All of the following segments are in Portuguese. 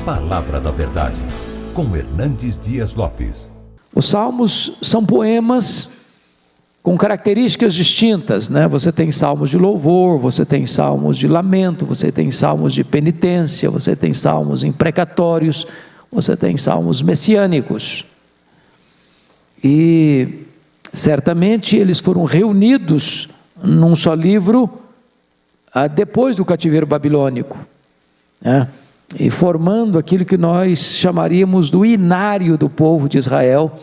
Palavra da Verdade, com Hernandes Dias Lopes. Os salmos são poemas com características distintas, né? Você tem salmos de louvor, você tem salmos de lamento, você tem salmos de penitência, você tem salmos imprecatórios, você tem salmos messiânicos. E certamente eles foram reunidos num só livro depois do cativeiro babilônico, né? E formando aquilo que nós chamaríamos do inário do povo de Israel.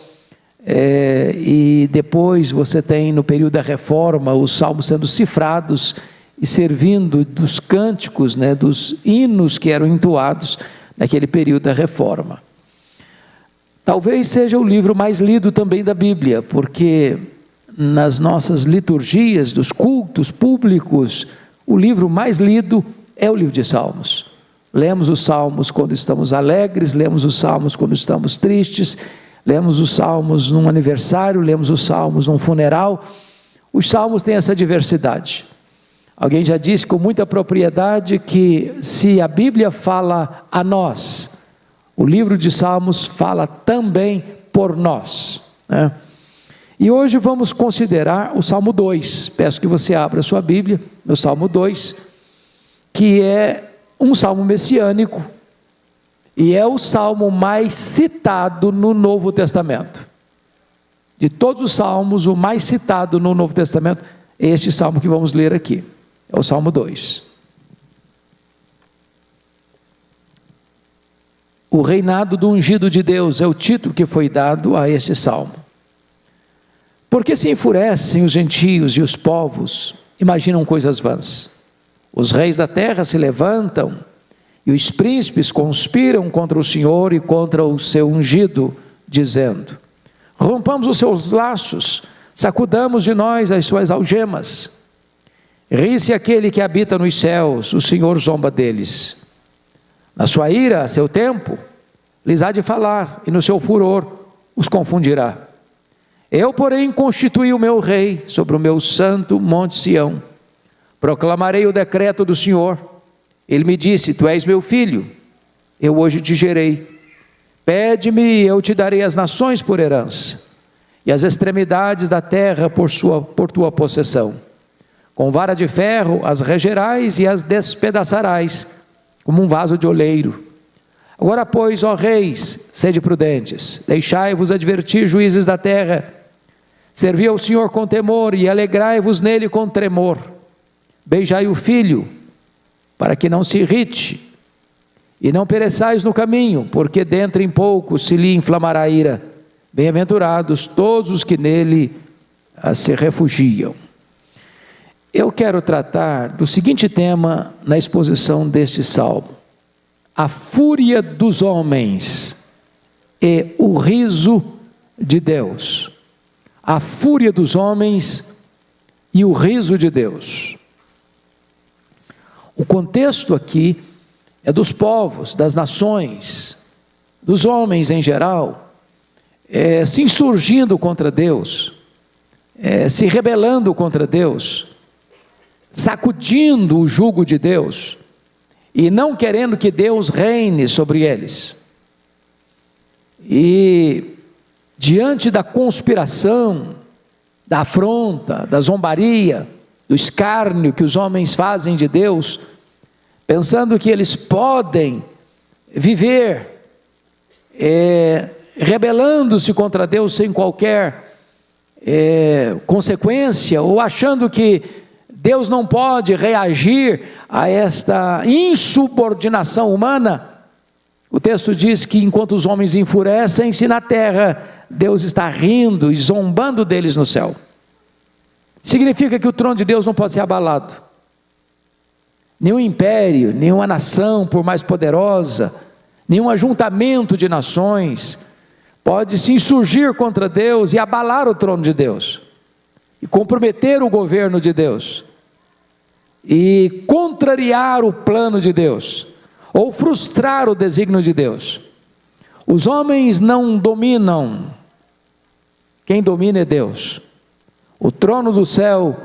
E depois você tem, no período da reforma, os salmos sendo cifrados e servindo dos cânticos, né, dos hinos que eram entoados naquele período da reforma. Talvez seja o livro mais lido também da Bíblia, porque nas nossas liturgias dos cultos públicos, o livro mais lido é o livro de Salmos. Lemos os salmos quando estamos alegres, lemos os salmos quando estamos tristes, lemos os salmos num aniversário, lemos os salmos num funeral. Os salmos têm essa diversidade. Alguém já disse com muita propriedade que se a Bíblia fala a nós, o livro de Salmos fala também por nós, né? E hoje vamos considerar o Salmo 2. Peço que você abra a sua Bíblia no Salmo 2, que é um salmo messiânico, e é o salmo mais citado no Novo Testamento. De todos os salmos, o mais citado no Novo Testamento é este salmo que vamos ler aqui, é o Salmo 2. O reinado do ungido de Deus é o título que foi dado a este salmo. Porque se enfurecem os gentios e os povos, imaginam coisas vãs. Os reis da terra se levantam, e os príncipes conspiram contra o Senhor e contra o seu ungido, dizendo: rompamos os seus laços, sacudamos de nós as suas algemas. Ri-se aquele que habita nos céus, o Senhor zomba deles. Na sua ira, a seu tempo, lhes há de falar, e no seu furor os confundirá. Eu, porém, constituí o meu rei sobre o meu santo monte Sião. Proclamarei o decreto do Senhor. Ele me disse: tu és meu filho, eu hoje te gerei. Pede-me e eu te darei as nações por herança, e as extremidades da terra por tua possessão. Com vara de ferro as regerás e as despedaçarás, como um vaso de oleiro. Agora, pois, ó reis, sede prudentes, deixai-vos advertir, juízes da terra. Servi ao Senhor com temor e alegrai-vos nele com tremor. Beijai o filho, para que não se irrite, e não pereçais no caminho, porque dentro em pouco se lhe inflamará a ira. Bem-aventurados todos os que nele se refugiam. Eu quero tratar do seguinte tema na exposição deste salmo: a fúria dos homens e o riso de Deus. A fúria dos homens e o riso de Deus. O contexto aqui é dos povos, das nações, dos homens em geral, se insurgindo contra Deus, se rebelando contra Deus, sacudindo o jugo de Deus, e não querendo que Deus reine sobre eles. E diante da conspiração, da afronta, da zombaria, do escárnio que os homens fazem de Deus, pensando que eles podem viver rebelando-se contra Deus sem qualquer consequência, ou achando que Deus não pode reagir a esta insubordinação humana. O texto diz que enquanto os homens enfurecem-se na terra, Deus está rindo e zombando deles no céu. Significa que o trono de Deus não pode ser abalado. Nenhum império, nenhuma nação, por mais poderosa, nenhum ajuntamento de nações pode se insurgir contra Deus e abalar o trono de Deus, e comprometer o governo de Deus, e contrariar o plano de Deus, ou frustrar o desígnio de Deus. Os homens não dominam, quem domina é Deus. O trono do céu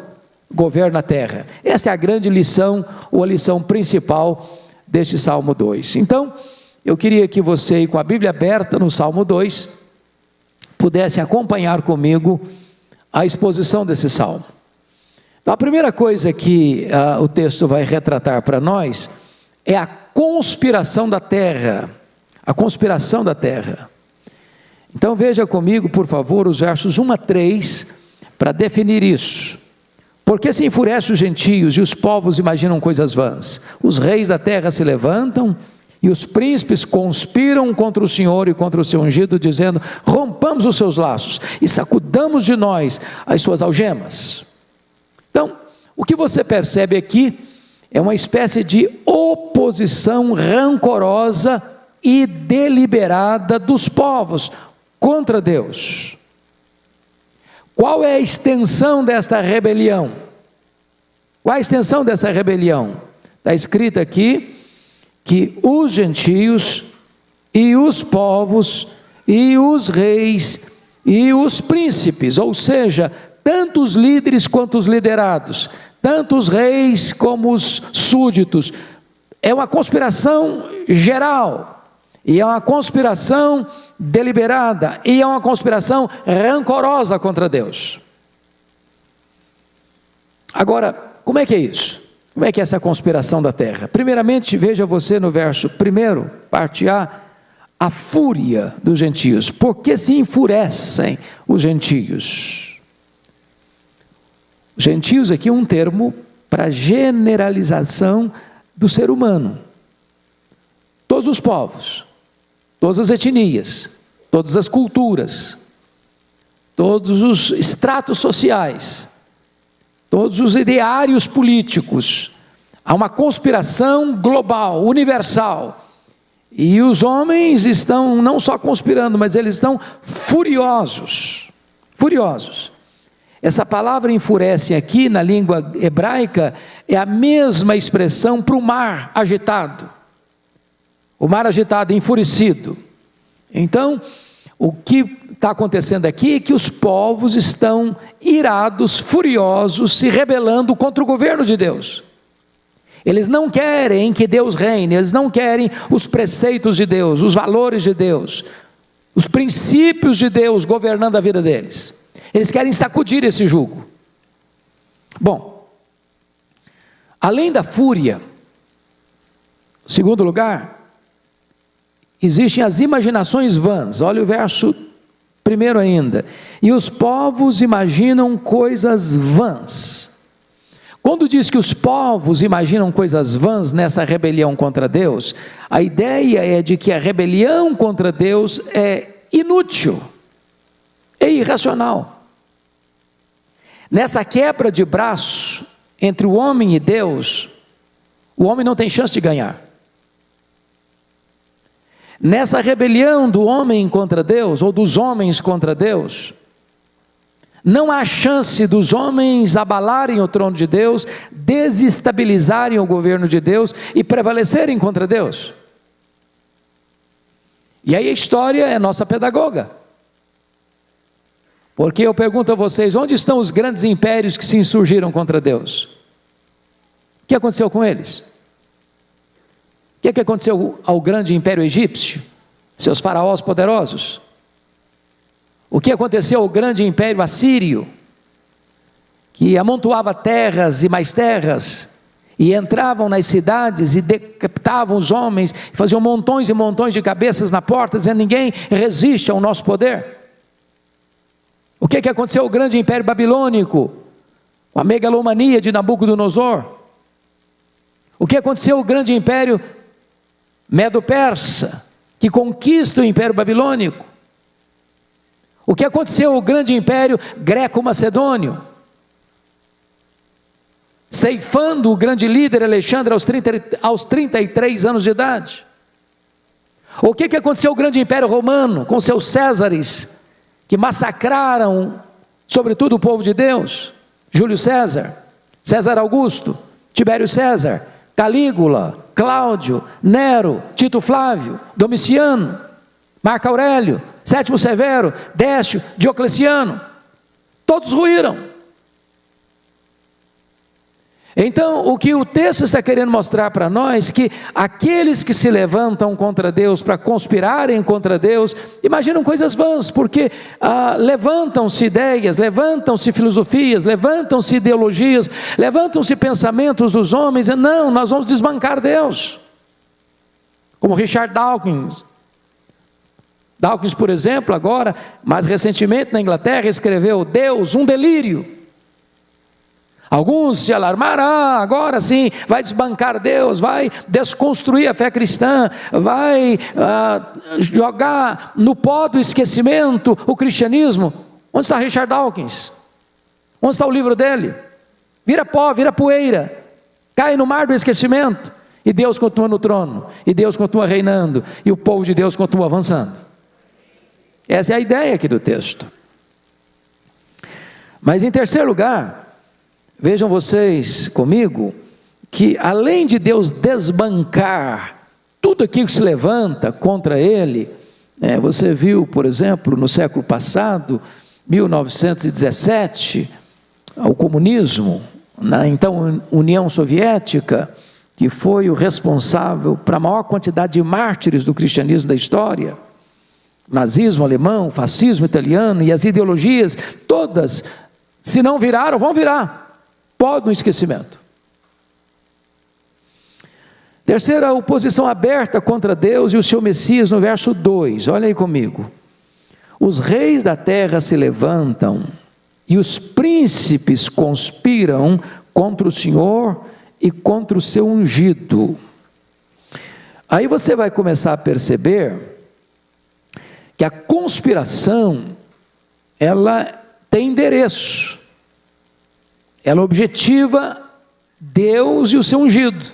governa a terra. Esta é a grande lição, ou a lição principal deste Salmo 2. Então, eu queria que você, aí, com a Bíblia aberta no Salmo 2, pudesse acompanhar comigo a exposição desse salmo. Então, a primeira coisa que o texto vai retratar para nós é a conspiração da terra. A conspiração da terra. Então veja comigo, por favor, os versos 1 a 3, para definir isso. Porque se enfurece os gentios e os povos imaginam coisas vãs. Os reis da terra se levantam e os príncipes conspiram contra o Senhor e contra o seu ungido, dizendo: rompamos os seus laços e sacudamos de nós as suas algemas. Então, o que você percebe aqui é uma espécie de oposição rancorosa e deliberada dos povos contra Deus. Qual é a extensão desta rebelião? Qual a extensão dessa rebelião? Está escrito aqui que os gentios e os povos e os reis e os príncipes, ou seja, tanto os líderes quanto os liderados, tanto os reis como os súditos, é uma conspiração geral, e é uma conspiração deliberada, e é uma conspiração rancorosa contra Deus. Agora, como é que é isso? Como é que é essa conspiração da terra? Primeiramente, veja você no verso 1, parte a fúria dos gentios. Por que se enfurecem os gentios? Os gentios aqui é um termo para generalização do ser humano. Todos os povos, todas as etnias, todas as culturas, todos os estratos sociais, todos os ideários políticos. Há uma conspiração global, universal, e os homens estão não só conspirando, mas eles estão furiosos, furiosos. Essa palavra enfurece aqui na língua hebraica é a mesma expressão para o mar agitado. O mar agitado, enfurecido. Então, o que está acontecendo aqui é que os povos estão irados, furiosos, se rebelando contra o governo de Deus. Eles não querem que Deus reine, eles não querem os preceitos de Deus, os valores de Deus, os princípios de Deus governando a vida deles. Eles querem sacudir esse jugo. Bom, além da fúria, em segundo lugar, existem as imaginações vãs. Olha o verso 1 ainda. E os povos imaginam coisas vãs. Quando diz que os povos imaginam coisas vãs nessa rebelião contra Deus, a ideia é de que a rebelião contra Deus é inútil, é irracional. Nessa quebra de braço entre o homem e Deus, o homem não tem chance de ganhar. Nessa rebelião do homem contra Deus, ou dos homens contra Deus, não há chance dos homens abalarem o trono de Deus, desestabilizarem o governo de Deus e prevalecerem contra Deus. E aí a história é nossa pedagoga. Porque eu pergunto a vocês, onde estão os grandes impérios que se insurgiram contra Deus? O que aconteceu com eles? O que aconteceu ao grande império egípcio? Seus faraós poderosos? O que aconteceu ao grande império assírio? Que amontoava terras e mais terras, e entravam nas cidades e decapitavam os homens, faziam montões e montões de cabeças na porta, dizendo: ninguém resiste ao nosso poder. O que aconteceu ao grande império babilônico? Com a megalomania de Nabucodonosor. O que aconteceu ao grande império Medo-Persa, que conquista o império babilônico? O que aconteceu ao grande império greco-macedônio, ceifando o grande líder Alexandre aos 33 anos de idade? O que aconteceu ao grande império romano, com seus Césares, que massacraram, sobretudo, o povo de Deus? Júlio César, César Augusto, Tibério César, Calígula, Cláudio, Nero, Tito Flávio, Domiciano, Marco Aurélio, Sétimo Severo, Décio, Diocleciano, todos ruíram. Então, o que o texto está querendo mostrar para nós, que aqueles que se levantam contra Deus, para conspirarem contra Deus, imaginam coisas vãs, porque levantam-se ideias, levantam-se filosofias, levantam-se ideologias, levantam-se pensamentos dos homens, e não, nós vamos desbancar Deus, como Richard Dawkins. Dawkins, por exemplo, agora, mais recentemente na Inglaterra, escreveu Deus, um delírio. Alguns se alarmaram, agora sim, vai desbancar Deus, vai desconstruir a fé cristã, vai jogar no pó do esquecimento o cristianismo. Onde está Richard Dawkins? Onde está o livro dele? Vira pó, vira poeira, cai no mar do esquecimento, e Deus continua no trono, e Deus continua reinando, e o povo de Deus continua avançando. Essa é a ideia aqui do texto. Mas em terceiro lugar, vejam vocês comigo, que além de Deus desbancar tudo aquilo que se levanta contra Ele, você viu, por exemplo, no século passado, 1917, o comunismo, na então União Soviética, que foi o responsável para a maior quantidade de mártires do cristianismo da história, nazismo alemão, fascismo italiano, e as ideologias todas, se não viraram, vão virar. Pode no esquecimento. Terceira, a oposição aberta contra Deus e o seu Messias, no verso 2, olha aí comigo. Os reis da terra se levantam, e os príncipes conspiram contra o Senhor e contra o seu ungido. Aí você vai começar a perceber que a conspiração, ela tem endereço. Ela objetiva Deus e o seu ungido.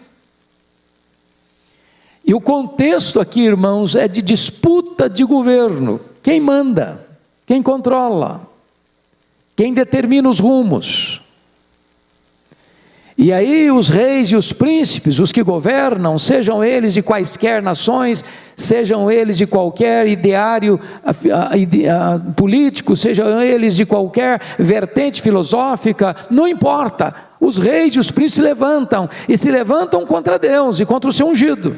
E o contexto aqui, irmãos, é de disputa de governo. Quem manda? Quem controla? Quem determina os rumos? E aí os reis e os príncipes, os que governam, sejam eles de quaisquer nações, sejam eles de qualquer ideário político, sejam eles de qualquer vertente filosófica, não importa, os reis e os príncipes se levantam, e se levantam contra Deus e contra o seu ungido.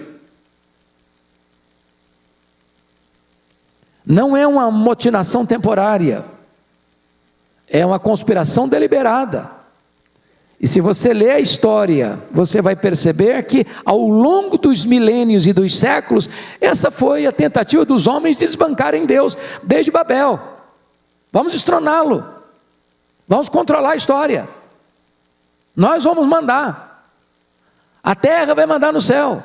Não é uma motinação temporária, é uma conspiração deliberada. E se você ler a história, você vai perceber que ao longo dos milênios e dos séculos, essa foi a tentativa dos homens de desbancarem Deus, desde Babel. Vamos destroná-lo, vamos controlar a história, nós vamos mandar, a terra vai mandar no céu,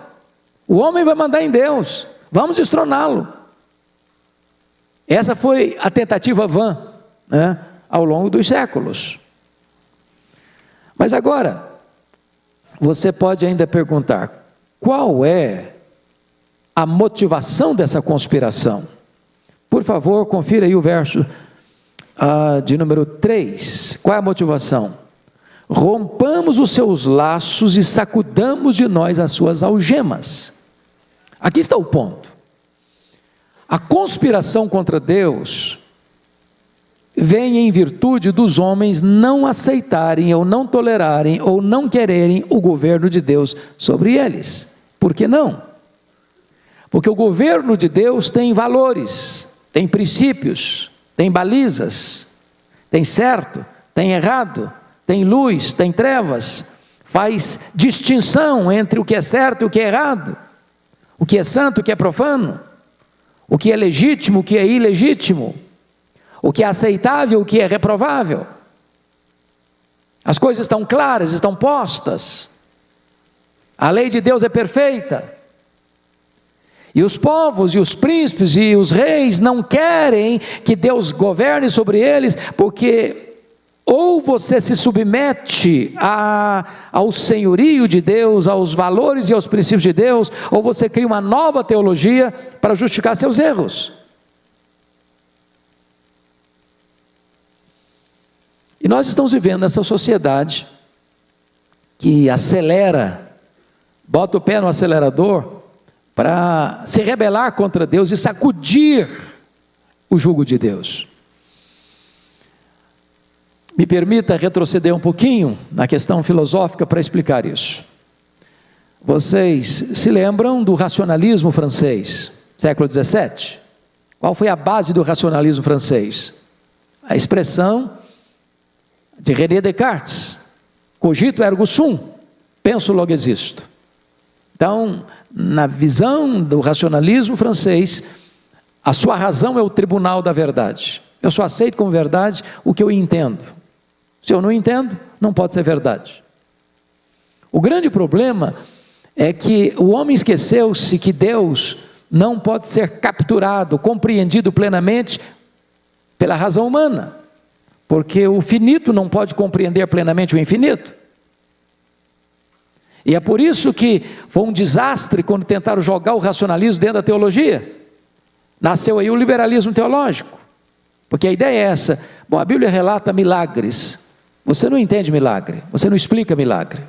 o homem vai mandar em Deus, vamos destroná-lo. Essa foi a tentativa vã, ao longo dos séculos. Mas agora, você pode ainda perguntar, qual é a motivação dessa conspiração? Por favor, confira aí o verso de número 3, qual é a motivação? Rompamos os seus laços e sacudamos de nós as suas algemas. Aqui está o ponto. A conspiração contra Deus vem em virtude dos homens não aceitarem, ou não tolerarem, ou não quererem o governo de Deus sobre eles. Por que não? Porque o governo de Deus tem valores, tem princípios, tem balizas, tem certo, tem errado, tem luz, tem trevas, faz distinção entre o que é certo e o que é errado, o que é santo, o que é profano, o que é legítimo, o que é ilegítimo, o que é aceitável, o que é reprovável. As coisas estão claras, estão postas. A lei de Deus é perfeita. E os povos, e os príncipes, e os reis não querem que Deus governe sobre eles, porque ou você se submete ao senhorio de Deus, aos valores e aos princípios de Deus, ou você cria uma nova teologia para justificar seus erros. E nós estamos vivendo nessa sociedade que acelera, bota o pé no acelerador para se rebelar contra Deus e sacudir o jugo de Deus. Me permita retroceder um pouquinho na questão filosófica para explicar isso. Vocês se lembram do racionalismo francês, século XVII? Qual foi a base do racionalismo francês? A expressão de René Descartes: cogito ergo sum, penso logo existo. Então, na visão do racionalismo francês, a sua razão é o tribunal da verdade. Eu só aceito como verdade o que eu entendo. Se eu não entendo, não pode ser verdade. O grande problema é que o homem esqueceu-se que Deus não pode ser capturado, compreendido plenamente pela razão humana, porque o finito não pode compreender plenamente o infinito. E é por isso que foi um desastre quando tentaram jogar o racionalismo dentro da teologia. Nasceu aí o liberalismo teológico, porque a ideia é essa: bom, a Bíblia relata milagres, você não entende milagre, você não explica milagre.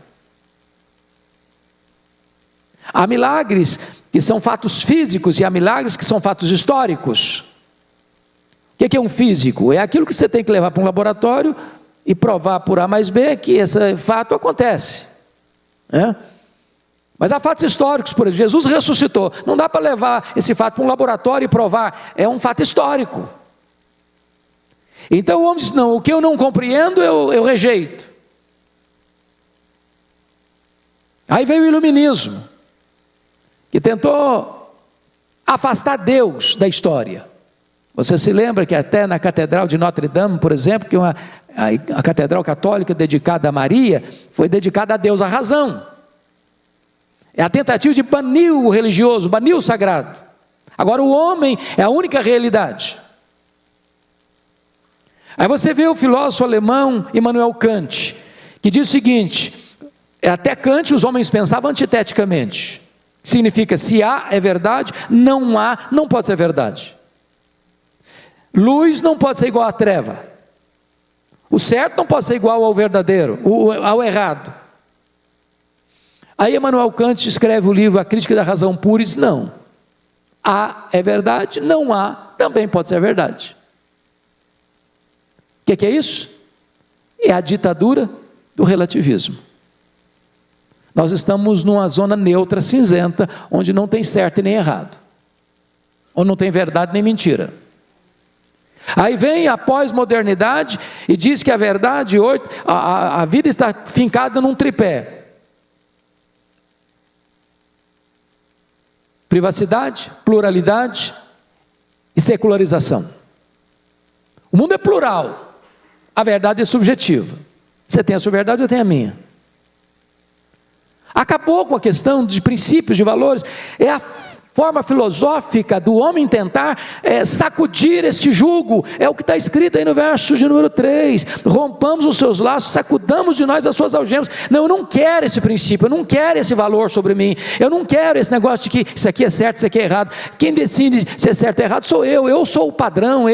Há milagres que são fatos físicos e há milagres que são fatos históricos. O que é um físico? É aquilo que você tem que levar para um laboratório e provar por A mais B que esse fato acontece. Mas há fatos históricos, por exemplo, Jesus ressuscitou. Não dá para levar esse fato para um laboratório e provar, é um fato histórico. Então o homem diz: não, o que eu não compreendo eu rejeito. Aí veio o iluminismo, que tentou afastar Deus da história. Você se lembra que até na Catedral de Notre Dame, por exemplo, que a Catedral Católica dedicada a Maria, foi dedicada a Deus, a razão. É a tentativa de banir o religioso, banir o sagrado. Agora o homem é a única realidade. Aí você vê o filósofo alemão Immanuel Kant, que diz o seguinte: até Kant os homens pensavam antiteticamente. Significa, se há é verdade, não há, não pode ser verdade. Luz não pode ser igual à treva. O certo não pode ser igual ao verdadeiro, ao errado. Aí Immanuel Kant escreve o livro A Crítica da Razão Pura e diz: não, há é verdade, não há também pode ser verdade. O que é isso? É a ditadura do relativismo. Nós estamos numa zona neutra, cinzenta, onde não tem certo e nem errado, onde não tem verdade nem mentira. Aí vem a pós-modernidade e diz que a verdade hoje, a vida está fincada num tripé: privacidade, pluralidade e secularização. O mundo é plural, a verdade é subjetiva. Você tem a sua verdade, eu tenho a minha. Acabou com a questão de princípios, de valores. É a forma filosófica do homem tentar sacudir este jugo. É o que está escrito aí no verso de número 3. Rompamos os seus laços, sacudamos de nós as suas algemas. Não, eu não quero esse princípio, eu não quero esse valor sobre mim. Eu não quero esse negócio de que isso aqui é certo, isso aqui é errado. Quem decide se é certo ou errado sou eu sou o padrão.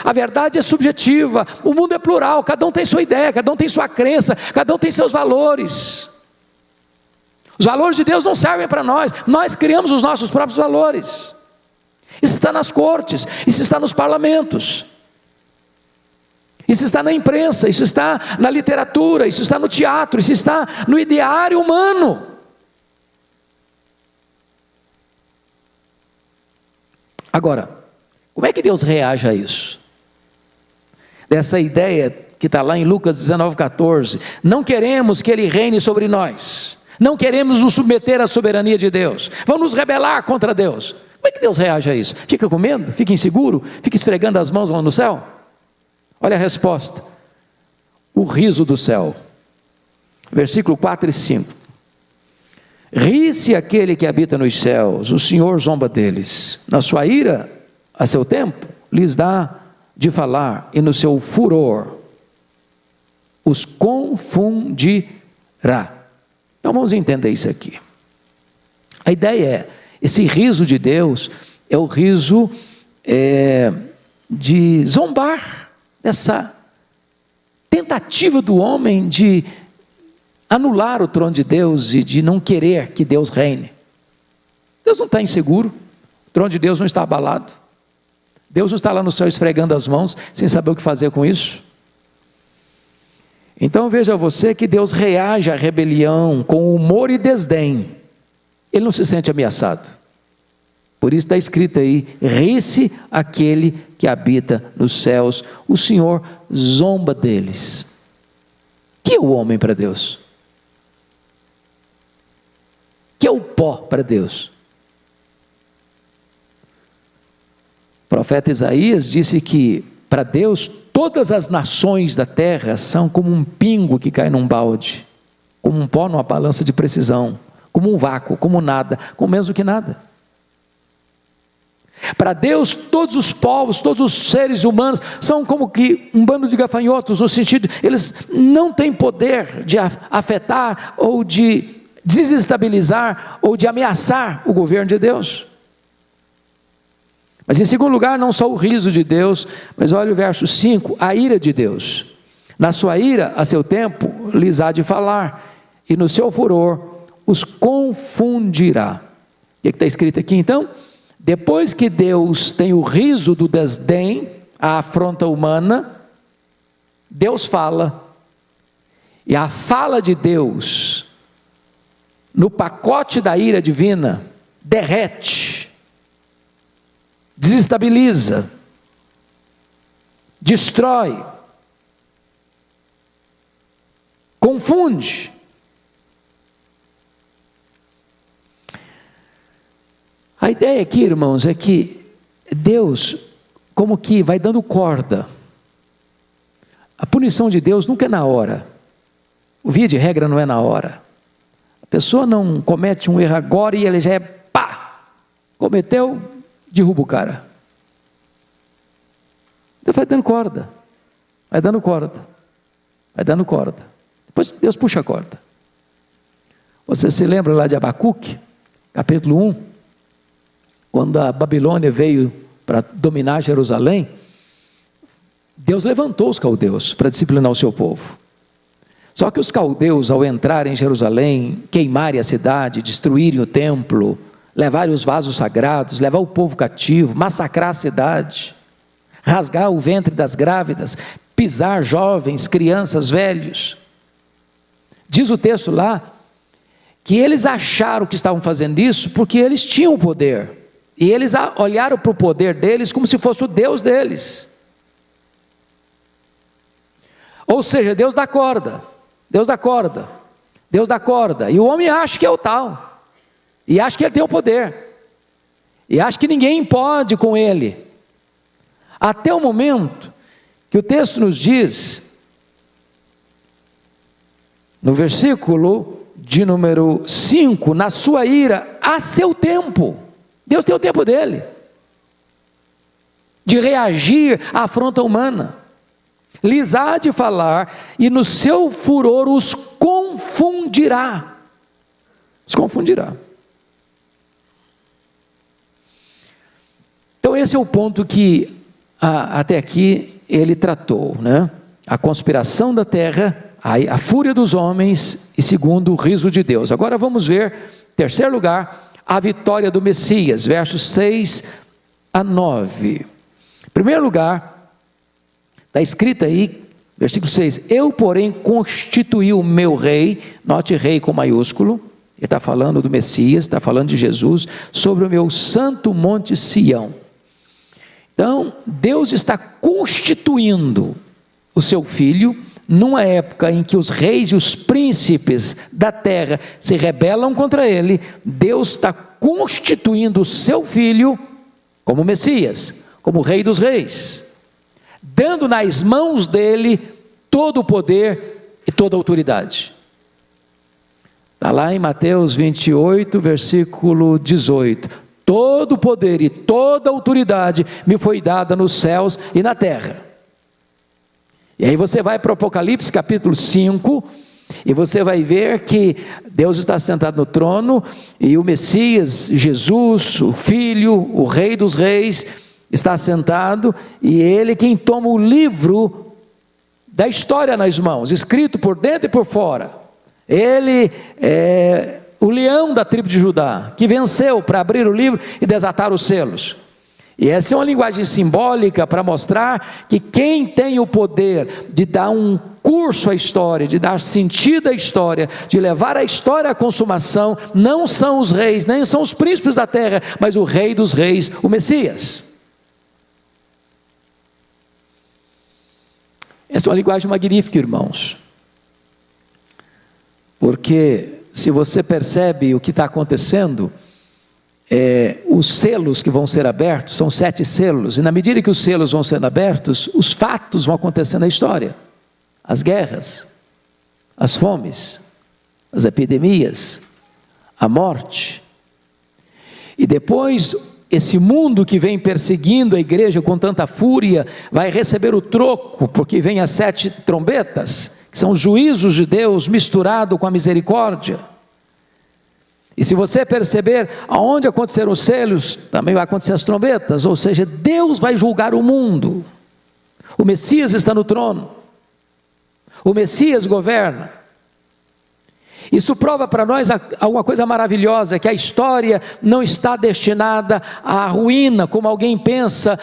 A verdade é subjetiva, o mundo é plural, cada um tem sua ideia, cada um tem sua crença, cada um tem seus valores. Os valores de Deus não servem para nós criamos os nossos próprios valores. Isso está nas cortes, isso está nos parlamentos, isso está na imprensa, isso está na literatura, isso está no teatro, isso está no ideário humano. Agora, como é que Deus reage a isso? Dessa ideia que está lá em Lucas 19,14, não queremos que Ele reine sobre nós, não queremos nos submeter à soberania de Deus, vamos nos rebelar contra Deus. Como é que Deus reage a isso? Fica com medo? Fica inseguro? Fica esfregando as mãos lá no céu? Olha a resposta: o riso do céu. Versículo 4 e 5. Ri-se aquele que habita nos céus, o Senhor zomba deles. Na sua ira, a seu tempo, lhes dá de falar, e no seu furor os confundirá. Então vamos entender isso aqui. A ideia é, esse riso de Deus é o riso de zombar dessa tentativa do homem de anular o trono de Deus e de não querer que Deus reine. Deus não está inseguro, o trono de Deus não está abalado, Deus não está lá no céu esfregando as mãos sem saber o que fazer com isso. Então veja você que Deus reage à rebelião com humor e desdém. Ele não se sente ameaçado. Por isso está escrito aí: ri-se aquele que habita nos céus, o Senhor zomba deles. Que é o homem para Deus? Que é o pó para Deus? O profeta Isaías disse que para Deus todas as nações da terra são como um pingo que cai num balde, como um pó numa balança de precisão, como um vácuo, como nada, como menos do que nada. Para Deus, todos os povos, todos os seres humanos são como que um bando de gafanhotos, no sentido, eles não têm poder de afetar ou de desestabilizar ou de ameaçar o governo de Deus. Mas em segundo lugar, não só o riso de Deus, mas olha o verso 5, a ira de Deus. Na sua ira, a seu tempo, lhes há de falar, e no seu furor os confundirá. O que está escrito aqui então? Depois que Deus tem o riso do desdém, a afronta humana, Deus fala, e a fala de Deus, no pacote da ira divina, derrete, desestabiliza, destrói, confunde. A ideia aqui, irmãos, é que Deus, como que vai dando corda. A punição de Deus nunca é na hora. O via de regra não é na hora. A pessoa não comete um erro agora e ele já é pá! Cometeu, derruba o cara. Deus vai dando corda. Vai dando corda. Vai dando corda. Depois Deus puxa a corda. Você se lembra lá de Abacuque, capítulo 1? Quando a Babilônia veio para dominar Jerusalém, Deus levantou os caldeus para disciplinar o seu povo. Só que os caldeus, ao entrarem em Jerusalém, queimarem a cidade, destruírem o templo, levarem os vasos sagrados, levar o povo cativo, massacrar a cidade, rasgar o ventre das grávidas, pisar jovens, crianças, velhos. Diz o texto lá, que eles acharam que estavam fazendo isso porque eles tinham poder. E eles olharam para o poder deles como se fosse o Deus deles. Ou seja, Deus dá corda, Deus dá corda, Deus dá corda. E o homem acha que é o tal. E acha que ele tem o poder. E acha que ninguém pode com ele. Até o momento que o texto nos diz, no versículo de número 5, na sua ira, a seu tempo. Deus tem o tempo dele, de reagir à afronta humana, lhes há de falar, e no seu furor os confundirá. Os confundirá. Então esse é o ponto que até aqui ele tratou, né? A conspiração da terra, a fúria dos homens, e segundo, o riso de Deus. Agora vamos ver, em terceiro lugar, a vitória do Messias, versos 6 a 9. Em primeiro lugar, está escrito aí, versículo 6, eu porém constituí o meu rei, note rei com maiúsculo, ele está falando do Messias, está falando de Jesus, sobre o meu santo monte Sião. Então, Deus está constituindo o seu filho, numa época em que os reis e os príncipes da terra se rebelam contra ele, Deus está constituindo o seu filho como Messias, como Rei dos Reis, dando nas mãos dele todo o poder e toda a autoridade. Está lá em Mateus 28, versículo 18, todo o poder e toda a autoridade me foi dada nos céus e na terra. E aí você vai para o Apocalipse capítulo 5, e você vai ver que Deus está sentado no trono, e o Messias, Jesus, o Filho, o Rei dos Reis, está sentado, e ele quem toma o livro da história nas mãos, escrito por dentro e por fora. Ele é o leão da tribo de Judá, que venceu para abrir o livro e desatar os selos. E essa é uma linguagem simbólica para mostrar que quem tem o poder de dar um curso à história, de dar sentido à história, de levar a história à consumação, não são os reis, nem são os príncipes da terra, mas o Rei dos Reis, o Messias. Essa é uma linguagem magnífica, irmãos, porque se você percebe o que está acontecendo, os selos que vão ser abertos, são 7 selos, e na medida que os selos vão sendo abertos, os fatos vão acontecendo na história, as guerras, as fomes, as epidemias, a morte, e depois esse mundo que vem perseguindo a igreja com tanta fúria, vai receber o troco, porque vem as 7 trombetas, que são os juízos de Deus, misturado com a misericórdia. E se você perceber, aonde aconteceram os selos, também vai acontecer as trombetas, ou seja, Deus vai julgar o mundo, o Messias está no trono, o Messias governa. Isso prova para nós alguma coisa maravilhosa, que a história não está destinada à ruína, como alguém pensa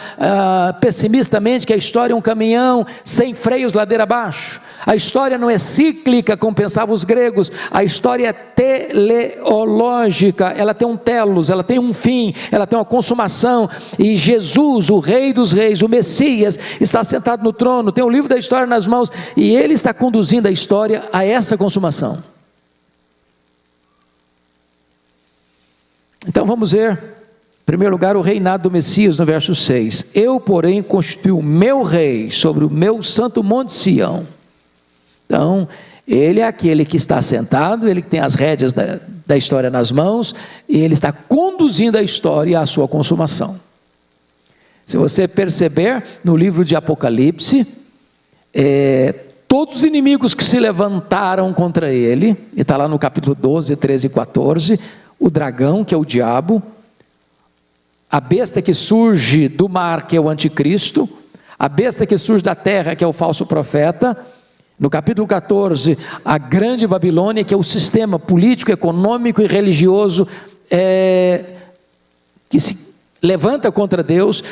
pessimistamente, que a história é um caminhão sem freios ladeira abaixo. A história não é cíclica, como pensavam os gregos, a história é teleológica, ela tem um telos, ela tem um fim, ela tem uma consumação, e Jesus, o Rei dos Reis, o Messias, está sentado no trono, tem o livro da história nas mãos, e Ele está conduzindo a história a essa consumação. Então vamos ver, em primeiro lugar, o reinado do Messias, no verso 6. Eu, porém, constituí o meu rei sobre o meu santo monte Sião. Então, ele é aquele que está sentado, ele que tem as rédeas da história nas mãos, e ele está conduzindo a história à sua consumação. Se você perceber, no livro de Apocalipse, todos os inimigos que se levantaram contra ele, e está lá no capítulo 12, 13 e 14, o dragão, que é o diabo, a besta que surge do mar, que é o anticristo, a besta que surge da terra, que é o falso profeta. No capítulo 14, a grande Babilônia, que é o sistema político, econômico e religioso que se levanta contra Deus.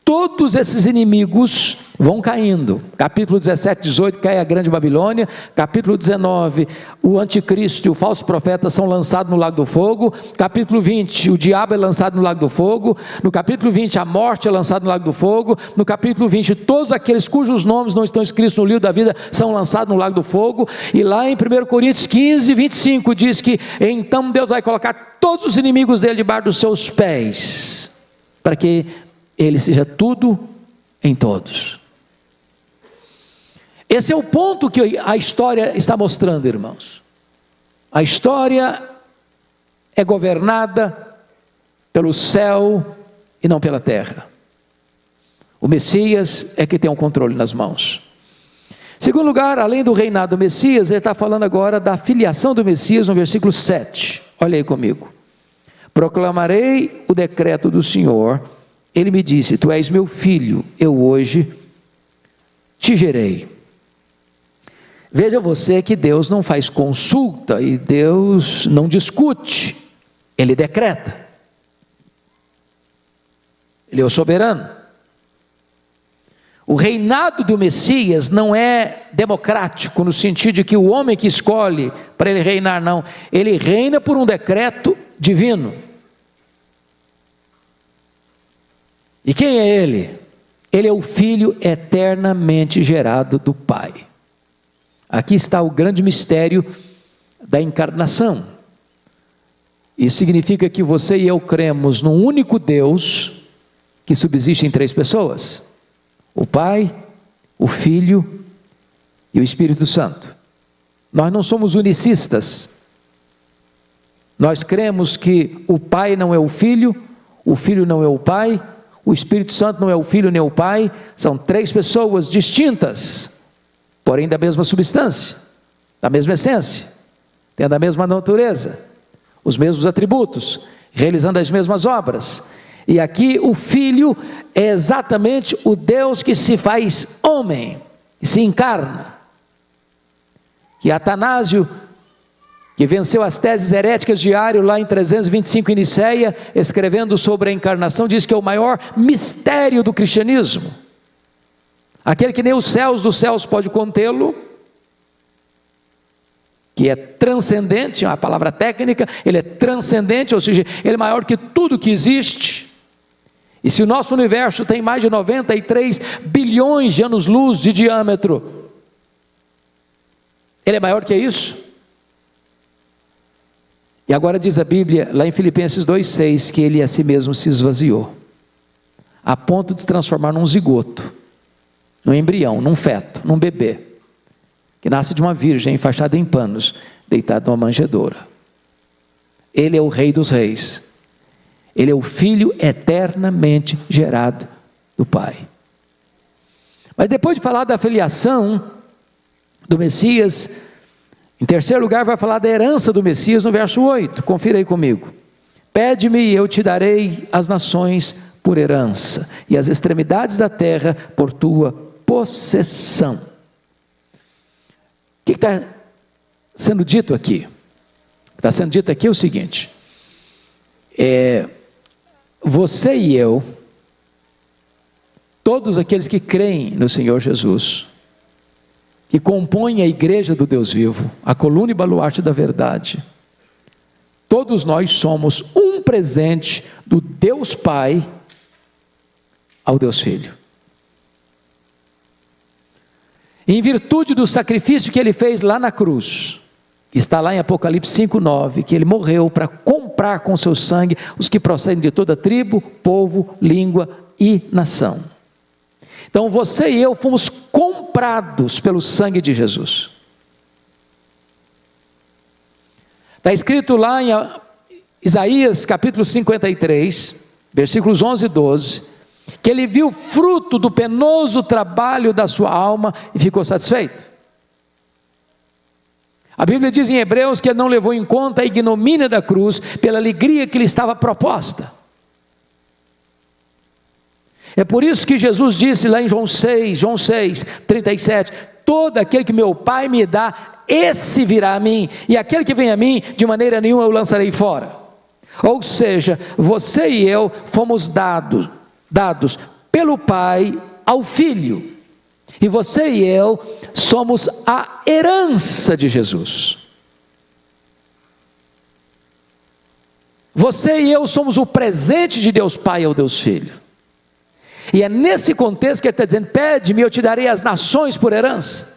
Todos esses inimigos vão caindo. Capítulo 17, 18, cai a grande Babilônia. Capítulo 19, o anticristo e o falso profeta são lançados no lago do fogo. Capítulo 20, o diabo é lançado no lago do fogo. No capítulo 20, a morte é lançada no lago do fogo. No capítulo 20, todos aqueles cujos nomes não estão escritos no livro da vida são lançados no lago do fogo. E lá em 1 Coríntios 15, 25, diz que então Deus vai colocar todos os inimigos dele debaixo dos seus pés, para que ele seja tudo em todos. Esse é o ponto que a história está mostrando, irmãos. A história é governada pelo céu e não pela terra. O Messias é que tem o controle nas mãos. Segundo lugar, além do reinado do Messias, ele está falando agora da filiação do Messias no versículo 7. Olha aí comigo. Proclamarei o decreto do Senhor. Ele me disse: tu és meu filho, eu hoje te gerei. Veja você que Deus não faz consulta e Deus não discute, Ele decreta. Ele é o soberano. O reinado do Messias não é democrático, no sentido de que o homem que escolhe para ele reinar, não. Ele reina por um decreto divino. E quem é ele? Ele é o Filho eternamente gerado do Pai. Aqui está o grande mistério da encarnação. Isso significa que você e eu cremos num único Deus que subsiste em 3 pessoas: o Pai, o Filho e o Espírito Santo. Nós não somos unicistas. Nós cremos que o Pai não é o Filho não é o Pai, o Espírito Santo não é o Filho nem o Pai. São 3 pessoas distintas, porém da mesma substância, da mesma essência, tendo a mesma natureza, os mesmos atributos, realizando as mesmas obras. E aqui o Filho é exatamente o Deus que se faz homem, que se encarna. Que Atanásio, que venceu as teses heréticas de Ario lá em 325 em Niceia, escrevendo sobre a encarnação, diz que é o maior mistério do cristianismo. Aquele que nem os céus dos céus pode contê-lo, que é transcendente, a palavra técnica, ele é transcendente, ou seja, ele é maior que tudo que existe. E se o nosso universo tem mais de 93 bilhões de anos-luz de diâmetro, ele é maior que isso? E agora diz a Bíblia, lá em Filipenses 2,6, que ele a si mesmo se esvaziou, a ponto de se transformar num zigoto, num embrião, num feto, num bebê, que nasce de uma virgem enfaixada em panos, deitado numa manjedoura. Ele é o Rei dos Reis, ele é o Filho eternamente gerado do Pai. Mas depois de falar da filiação do Messias, em terceiro lugar vai falar da herança do Messias no verso 8, confira aí comigo. Pede-me e eu te darei as nações por herança, e as extremidades da terra por tua possessão. O que está sendo dito aqui? O que está sendo dito aqui é o seguinte, você e eu, todos aqueles que creem no Senhor Jesus, que compõem a igreja do Deus vivo, a coluna e baluarte da verdade, todos nós somos um presente do Deus Pai ao Deus Filho. Em virtude do sacrifício que ele fez lá na cruz, está lá em Apocalipse 5,9, que ele morreu para comprar com seu sangue os que procedem de toda tribo, povo, língua e nação. Então você e eu fomos comprados pelo sangue de Jesus. Está escrito lá em Isaías capítulo 53, versículos 11 e 12, que ele viu o fruto do penoso trabalho da sua alma e ficou satisfeito. A Bíblia diz em Hebreus que ele não levou em conta a ignomínia da cruz, pela alegria que lhe estava proposta. É por isso que Jesus disse lá em João 6, 37, todo aquele que meu Pai me dá, esse virá a mim, e aquele que vem a mim, de maneira nenhuma eu lançarei fora. Ou seja, você e eu fomos dados pelo Pai ao Filho, e você e eu somos a herança de Jesus. Você e eu somos o presente de Deus Pai ao Deus Filho. E é nesse contexto que ele está dizendo, pede-me, eu te darei as nações por herança.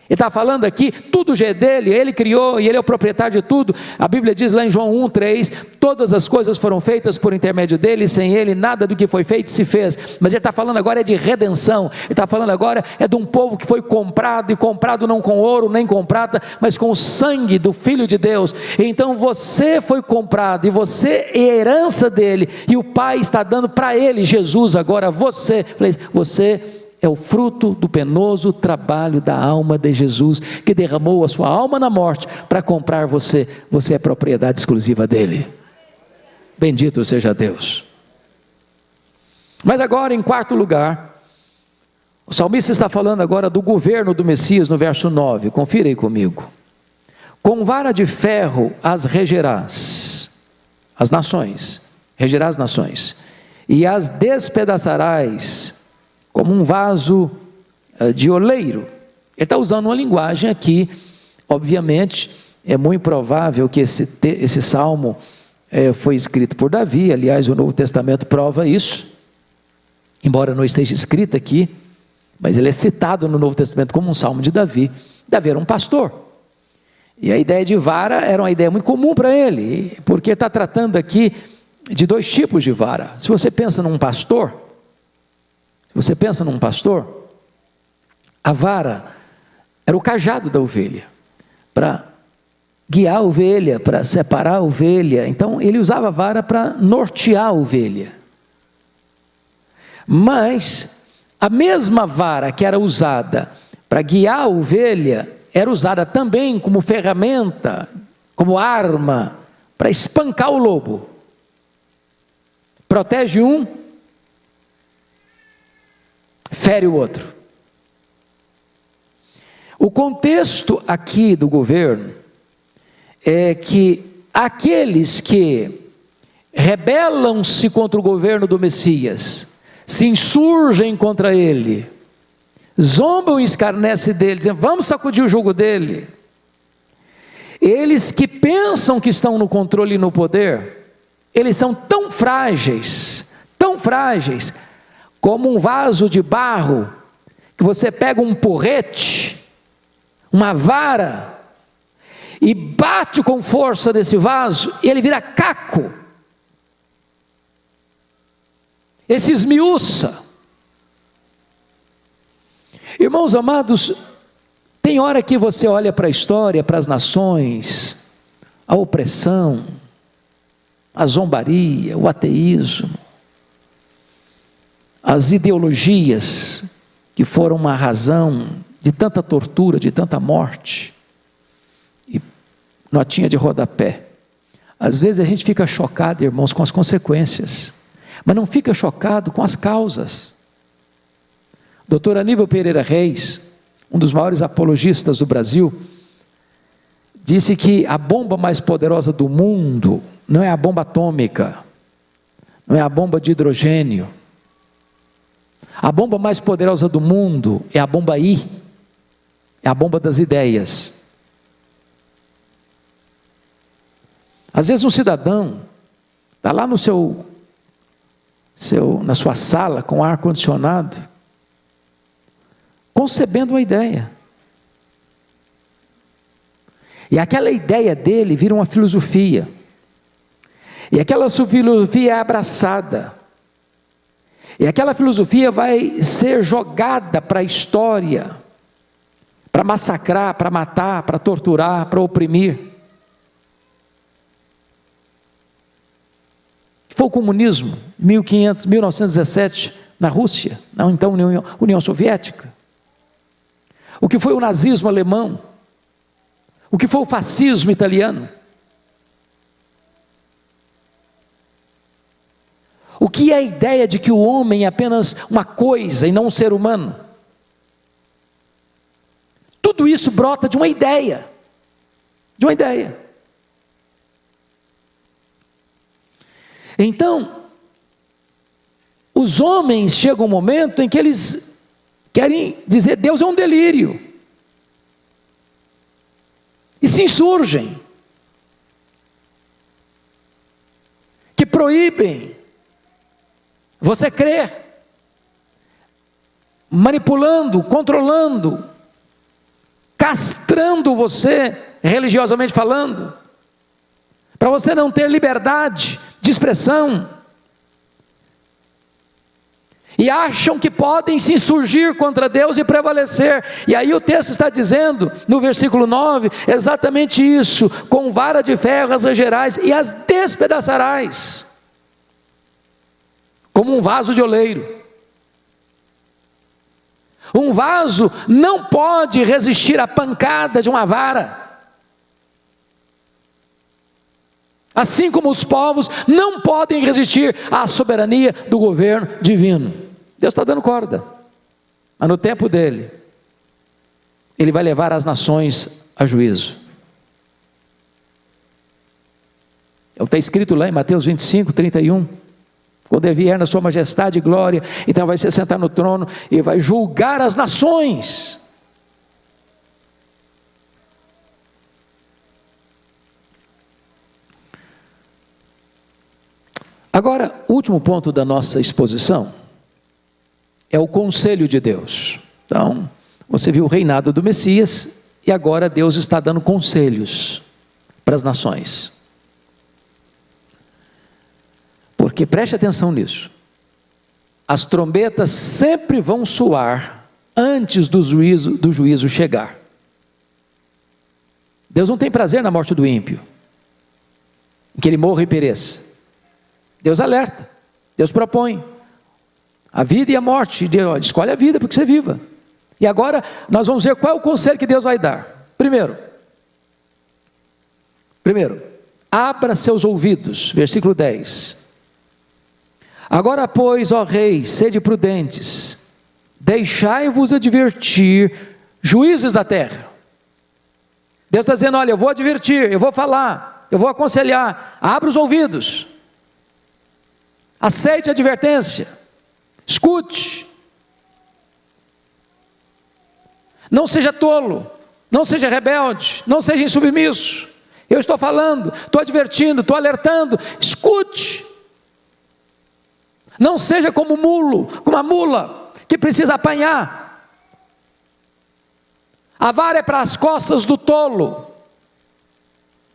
Ele está falando aqui, tudo já é dele, ele criou e ele é o proprietário de tudo. A Bíblia diz lá em João 1,3, todas as coisas foram feitas por intermédio dele, sem ele nada do que foi feito se fez. Mas ele está falando agora de redenção, ele está falando agora de um povo que foi comprado, e comprado não com ouro nem com prata, mas com o sangue do Filho de Deus. Então você foi comprado, e você é a herança dele, e o Pai está dando para ele, Jesus agora, você é o fruto do penoso trabalho da alma de Jesus, que derramou a sua alma na morte para comprar você. Você é propriedade exclusiva dele. Bendito seja Deus. Mas agora, em quarto lugar, o salmista está falando agora do governo do Messias no verso 9, confira aí comigo. Com vara de ferro as regerás, as nações, regerás as nações, e as despedaçarás como um vaso de oleiro. Ele está usando uma linguagem aqui, obviamente, é muito provável que esse salmo foi escrito por Davi, aliás o Novo Testamento prova isso, embora não esteja escrito aqui, mas ele é citado no Novo Testamento como um salmo de Davi. Davi era um pastor, e a ideia de vara era uma ideia muito comum para ele, porque está tratando aqui de dois tipos de vara. Se você pensa num pastor, a vara era o cajado da ovelha, para guiar a ovelha, para separar a ovelha. Então ele usava a vara para nortear a ovelha. Mas a mesma vara que era usada para guiar a ovelha, era usada também como ferramenta, como arma, para espancar o lobo. Protege um, fere o outro. O contexto aqui do governo é que aqueles que rebelam-se contra o governo do Messias, se insurgem contra ele, zombam e escarnecem dele, dizendo, vamos sacudir o jugo dele. Eles que pensam que estão no controle e no poder, eles são tão frágeis, como um vaso de barro, que você pega um porrete, uma vara, e bate com força nesse vaso, e ele vira caco, ele se esmiuça. Irmãos amados, tem hora que você olha para a história, para as nações, a opressão, a zombaria, o ateísmo, as ideologias que foram uma razão de tanta tortura, de tanta morte, e notinha de rodapé. Às vezes a gente fica chocado, irmãos, com as consequências, mas não fica chocado com as causas. Dr. Aníbal Pereira Reis, um dos maiores apologistas do Brasil, disse que a bomba mais poderosa do mundo não é a bomba atômica, não é a bomba de hidrogênio. A bomba mais poderosa do mundo é a bomba I, é a bomba das ideias. Às vezes um cidadão está lá no na sua sala com ar condicionado, concebendo uma ideia, e aquela ideia dele vira uma filosofia, e aquela filosofia é abraçada, e aquela filosofia vai ser jogada para a história, para massacrar, para matar, para torturar, para oprimir. Foi o comunismo, 1917, na Rússia, na então União Soviética. O que foi o nazismo alemão, o que foi o fascismo italiano, o que é a ideia de que o homem é apenas uma coisa e não um ser humano. Tudo isso brota de uma ideia, Então, os homens chegam um momento em que eles querem dizer: Deus é um delírio, e se insurgem, que proíbem você crer, manipulando, controlando, castrando você, religiosamente falando, para você não ter liberdade de expressão, e acham que podem se insurgir contra Deus e prevalecer. E aí o texto está dizendo, no versículo 9, exatamente isso: com vara de ferro as rangerás e as despedaçarás, como um vaso de oleiro. Um vaso não pode resistir à pancada de uma vara, assim como os povos não podem resistir à soberania do governo divino. Deus está dando corda, mas no tempo dele, ele vai levar as nações a juízo. É o que está escrito lá em Mateus 25, 31. Quando ele vier na sua majestade e glória, então vai se sentar no trono e vai julgar as nações. Agora, o último ponto da nossa exposição é o conselho de Deus. Então, você viu o reinado do Messias, e agora Deus está dando conselhos para as nações. Porque preste atenção nisso, as trombetas sempre vão soar antes do juízo chegar. Deus não tem prazer na morte do ímpio, em que ele morra e pereça. Deus alerta, Deus propõe a vida e a morte. Deus escolhe a vida porque você viva. E agora nós vamos ver qual é o conselho que Deus vai dar. Primeiro, abra seus ouvidos, versículo 10. Agora, pois, ó reis, sede prudentes, deixai-vos advertir, juízes da terra. Deus está dizendo: olha, eu vou advertir, eu vou falar, eu vou aconselhar. Abra os ouvidos, aceite a advertência, escute, não seja tolo, Não seja rebelde, não seja insubmisso. Eu estou falando, estou advertindo, estou alertando. Escute. Não seja como um mulo, como uma mula que precisa apanhar. A vara é para as costas do tolo.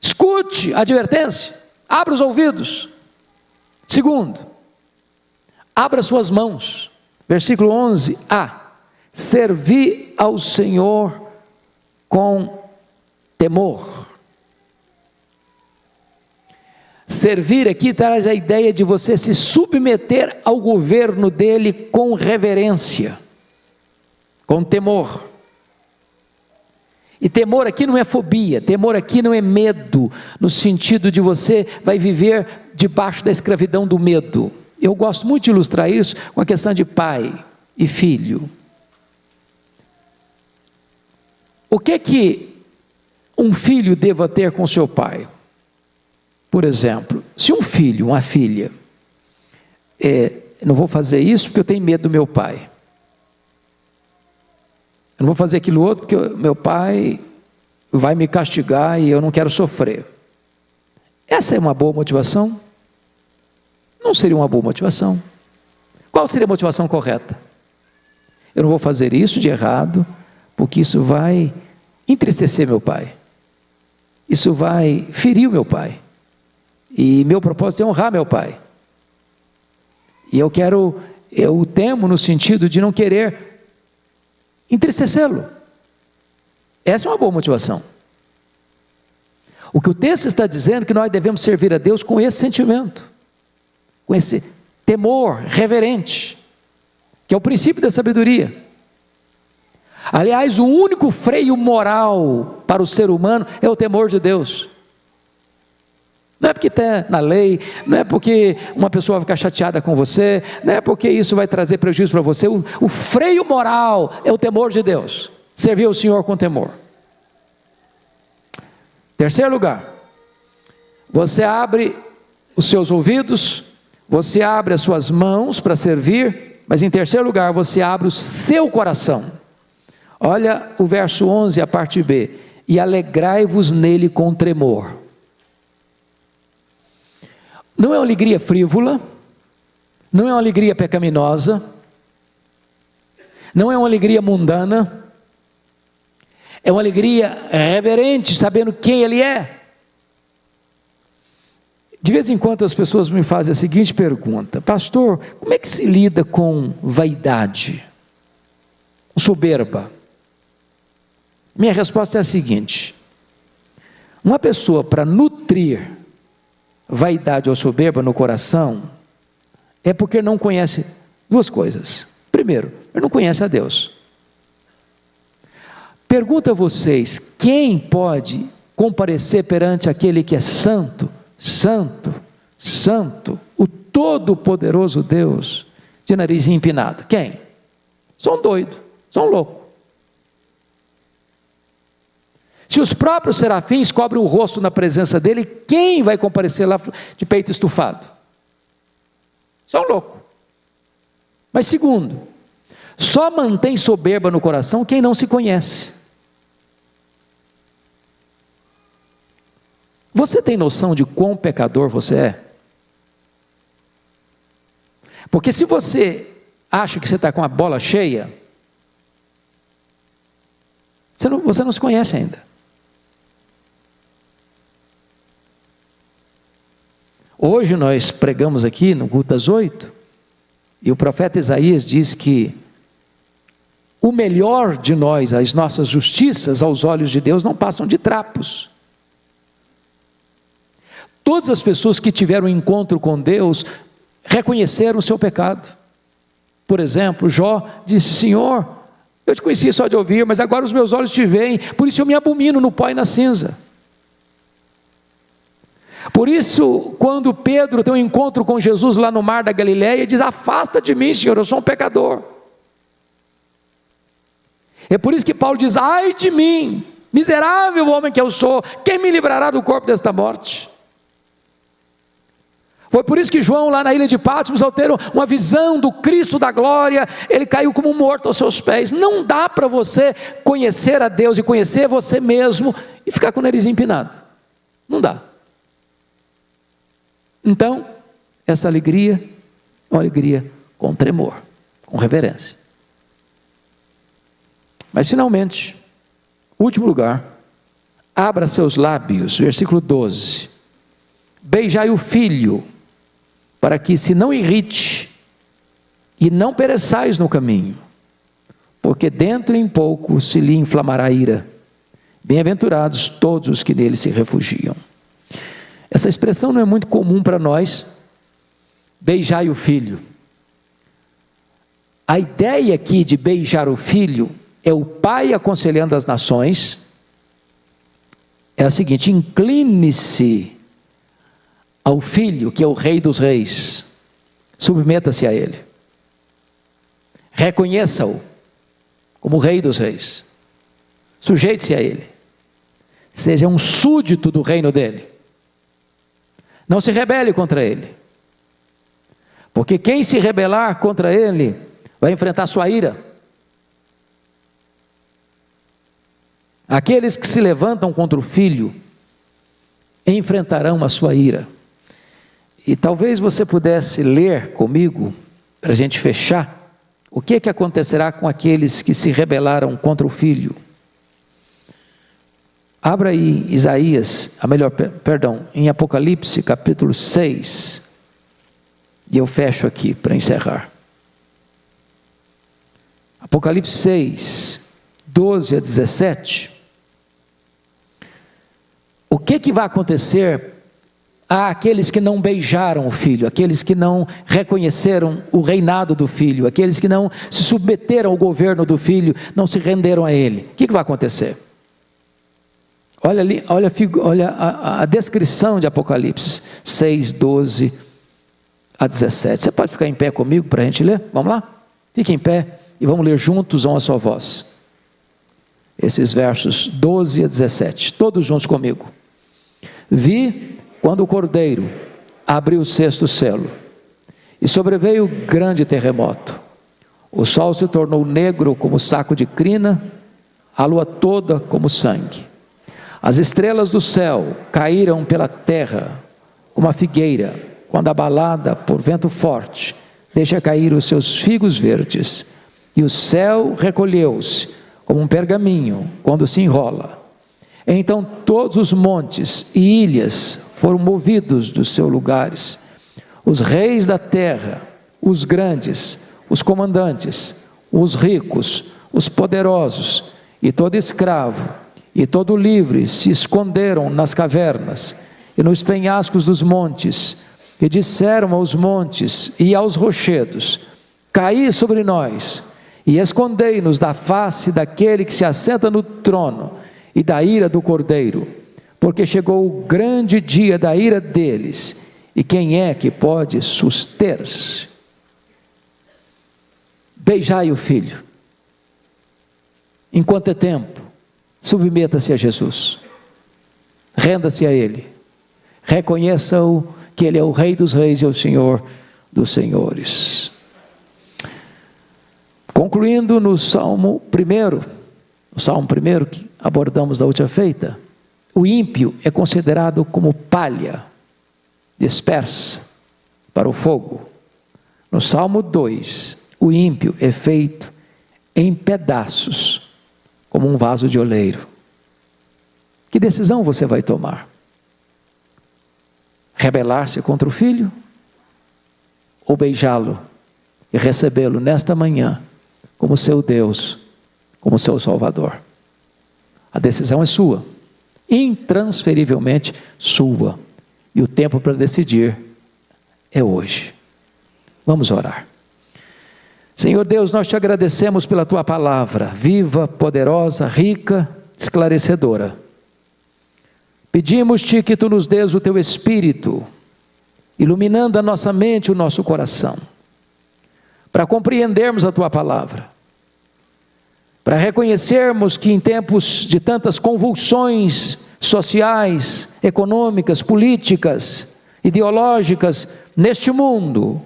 Escute a advertência. Abra os ouvidos. Segundo, abra suas mãos. Versículo 11a. Servi ao Senhor com temor. Servir aqui traz a ideia de você se submeter ao governo dele com reverência, com temor. E temor aqui não é fobia, temor aqui não é medo, no sentido de você vai viver debaixo da escravidão do medo. Eu gosto muito de ilustrar isso com a questão de pai e filho. O que um filho deva ter com seu pai? Por exemplo, se um filho, uma filha, não vou fazer isso porque eu tenho medo do meu pai. Eu não vou fazer aquilo outro porque meu pai vai me castigar e eu não quero sofrer. Essa é uma boa motivação? Não seria uma boa motivação. Qual seria a motivação correta? Eu não vou fazer isso de errado porque isso vai entristecer meu pai. Isso vai ferir o meu pai. E meu propósito é honrar meu pai. E eu temo no sentido de não querer entristecê-lo. Essa é uma boa motivação. O que o texto está dizendo é que nós devemos servir a Deus com esse sentimento, com esse temor reverente, que é o princípio da sabedoria. Aliás, o único freio moral para o ser humano é o temor de Deus. Não é porque está na lei, não é porque uma pessoa vai ficar chateada com você, não é porque isso vai trazer prejuízo para você. O freio moral é o temor de Deus. Servir ao Senhor com temor. Terceiro lugar, você abre os seus ouvidos, você abre as suas mãos para servir, mas em terceiro lugar, você abre o seu coração. Olha o verso 11, a parte B. E alegrai-vos nele com tremor. Não é uma alegria frívola, não é uma alegria pecaminosa, não é uma alegria mundana, é uma alegria reverente, sabendo quem Ele é. De vez em quando as pessoas me fazem a seguinte pergunta: pastor, como é que se lida com vaidade, com soberba? Minha resposta é a seguinte: uma pessoa para nutrir vaidade ou soberba no coração, é porque não conhece duas coisas. Primeiro, ele não conhece a Deus. Pergunto a vocês: quem pode comparecer perante aquele que é santo, santo, santo, o todo-poderoso Deus, de nariz empinado? Quem? Só um doido, só um louco. Se os próprios serafins cobrem o rosto na presença dele, quem vai comparecer lá de peito estufado? Só um louco. Mas segundo, só mantém soberba no coração quem não se conhece. Você tem noção de quão pecador você é? Porque se você acha que você está com a bola cheia, você não se conhece ainda. Hoje nós pregamos aqui no culto das 8, e o profeta Isaías diz que o melhor de nós, as nossas justiças aos olhos de Deus não passam de trapos. Todas as pessoas que tiveram um encontro com Deus reconheceram o seu pecado. Por exemplo, Jó disse: Senhor, eu te conhecia só de ouvir, mas agora os meus olhos te veem, por isso eu me abomino no pó e na cinza. Por isso, quando Pedro tem um encontro com Jesus lá no mar da Galileia, diz: afasta de mim, Senhor, eu sou um pecador. É por isso que Paulo diz: ai de mim, miserável homem que eu sou, quem me livrará do corpo desta morte? Foi por isso que João, lá na ilha de Patmos, ao ter uma visão do Cristo da glória, ele caiu como morto aos seus pés. Não dá para você conhecer a Deus e conhecer você mesmo e ficar com o nariz empinado. Não dá. Então, essa alegria é uma alegria com tremor, com reverência. Mas finalmente, último lugar, abra seus lábios, versículo 12. Beijai o filho, para que se não irrite e não pereçais no caminho, porque dentro em pouco se lhe inflamará a ira. Bem-aventurados todos os que nele se refugiam. Essa expressão não é muito comum para nós, beijai o filho. A ideia aqui de beijar o filho é o pai aconselhando as nações, é a seguinte: incline-se ao filho, que é o rei dos reis, submeta-se a ele, reconheça-o como o rei dos reis, sujeite-se a ele, seja um súdito do reino dele, não se rebele contra ele, porque quem se rebelar contra ele, vai enfrentar sua ira. Aqueles que se levantam contra o filho, enfrentarão a sua ira. E talvez você pudesse ler comigo, para a gente fechar, o que acontecerá com aqueles que se rebelaram contra o filho. Abra aí Isaías, em Apocalipse capítulo 6, e eu fecho aqui para encerrar. Apocalipse 6, 12 a 17. O que vai acontecer àqueles que não beijaram o filho, aqueles que não reconheceram o reinado do filho, aqueles que não se submeteram ao governo do filho, não se renderam a ele? O que vai acontecer? Olha ali, olha a descrição de Apocalipse 6, 12 a 17. Você pode ficar em pé comigo para a gente ler? Vamos lá? Fique em pé e vamos ler juntos a uma só voz. Esses versos 12 a 17, todos juntos comigo. Vi quando o cordeiro abriu o sexto selo, e sobreveio grande terremoto. O sol se tornou negro como saco de crina, a lua toda como sangue. As estrelas do céu caíram pela terra, como a figueira, quando abalada por vento forte, deixa cair os seus figos verdes. E o céu recolheu-se, como um pergaminho, quando se enrola. Então todos os montes e ilhas foram movidos dos seus lugares. Os reis da terra, os grandes, os comandantes, os ricos, os poderosos, e todo escravo, e todo livre se esconderam nas cavernas e nos penhascos dos montes, e disseram aos montes e aos rochedos: caí sobre nós, e escondei-nos da face daquele que se assenta no trono e da ira do cordeiro, porque chegou o grande dia da ira deles, e quem é que pode suster-se? Beijai o filho, enquanto é tempo, submeta-se a Jesus, renda-se a ele, reconheça-o que ele é o Rei dos Reis e o Senhor dos Senhores. Concluindo no Salmo 1, que abordamos da última feita, o ímpio é considerado como palha dispersa para o fogo. No Salmo 2, o ímpio é feito em pedaços, como um vaso de oleiro. Que decisão você vai tomar? Rebelar-se contra o filho? Ou beijá-lo e recebê-lo nesta manhã como seu Deus, como seu Salvador? A decisão é sua, intransferivelmente sua, e o tempo para decidir é hoje. Vamos orar. Senhor Deus, nós te agradecemos pela tua palavra, viva, poderosa, rica, esclarecedora. Pedimos-te que tu nos dês o teu Espírito, iluminando a nossa mente e o nosso coração, para compreendermos a tua palavra, para reconhecermos que em tempos de tantas convulsões sociais, econômicas, políticas, ideológicas, neste mundo,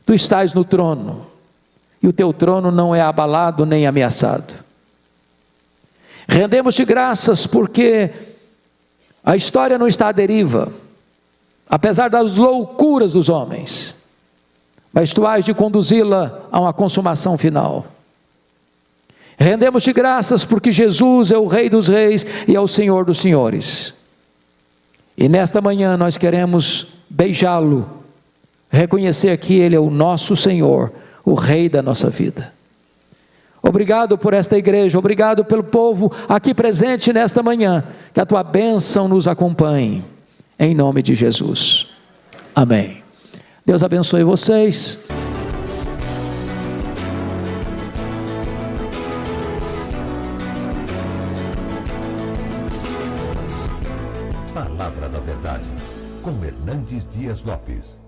tu estás no trono, e o teu trono não é abalado nem ameaçado. Rendemos-te graças porque a história não está à deriva, apesar das loucuras dos homens, mas tu hás de conduzi-la a uma consumação final. Rendemos-te graças porque Jesus é o Rei dos Reis e é o Senhor dos Senhores. E nesta manhã nós queremos beijá-lo, reconhecer que Ele é o nosso Senhor, o Rei da nossa vida. Obrigado por esta igreja, obrigado pelo povo aqui presente nesta manhã, que a tua bênção nos acompanhe, em nome de Jesus. Amém. Deus abençoe vocês. Palavra da Verdade, com Hernandes Dias Lopes.